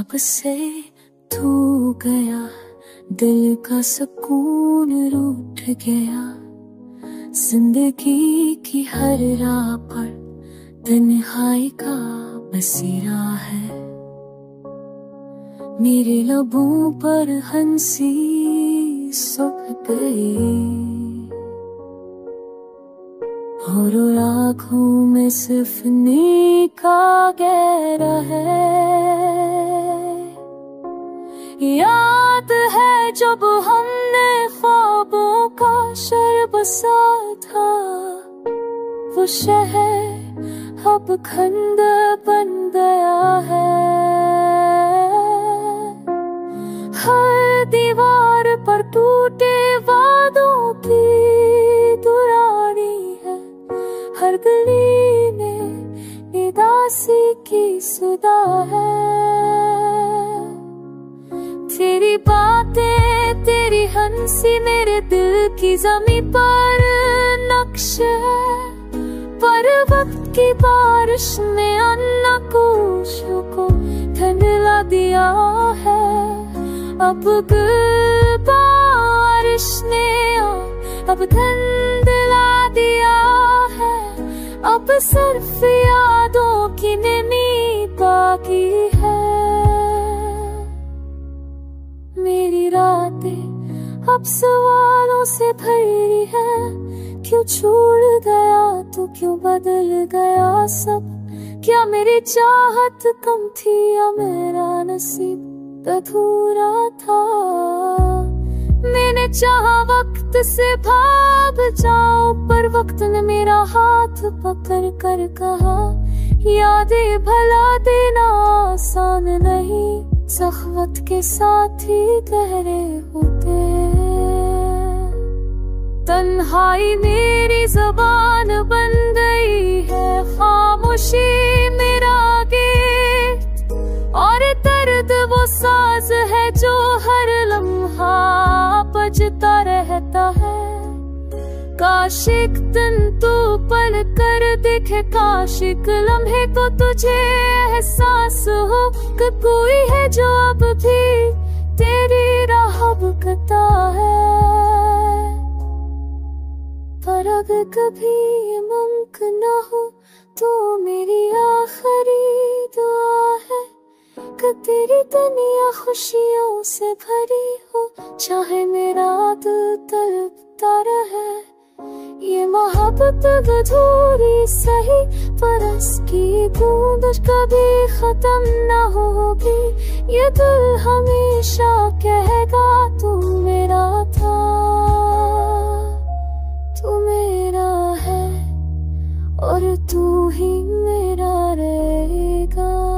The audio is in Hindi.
जब से तू गया दिल का सुकून रूठ गया। जिंदगी की हर राह पर तन्हाई का बसेरा है। मेरे लबों पर हंसी सूख गई और आँखों में सिर्फ नींद का गहरा है। याद है जब हमने ख्वाबों का शहर बसा था, वो शहर अब खंडर बन गया है। हर दीवार पर टूटे वादों की दुरानी है। हर गली में उदासी की सुधा है। तेरी बातें तेरी हंसी मेरे दिल की ज़मीं पर नक्श है। पर वक्त की बारिश ने अन्नकोशों को ठंडला दिया है। अब बारिश ने अब ठंडला दिया है। अब सिर्फ यादों की नमी बाकी है। मेरी रातें अब सवालों से भरी है। क्यों छोड़ गया तू, क्यों बदल गया सब। क्या मेरी चाहत कम थी या मेरा नसीब अधूरा था। मैंने चाहा वक्त से भाग जाऊं, पर वक्त ने मेरा हाथ पकड़ कर कहा, यादें भला देना आसान नहीं, सख्वत के साथ ही गहरे होते। तन्हाई मेरी ज़बान बन गई है, खामोशी मेरा गीत, और दर्द वो साज है जो हर लम्हा बजता रहता है। काश एक दिन तू पल कर देखे, काश एक लम्हे को तुझे एहसास हो कि कोई है जो अब भी तेरी राह भटकता है। पर अगर कभी ये मुमकिन न हो तो मेरी आखिरी दुआ है कि तेरी दुनिया खुशियों से भरी हो, चाहे मेरा दिल तड़पता रहे। ये मोहब्बत अधूरी सही, पर इसकी बूंद कभी खत्म न होगी। ये दिल हमेशा कहेगा तू मेरा था, तू मेरा है और तू ही मेरा रहेगा।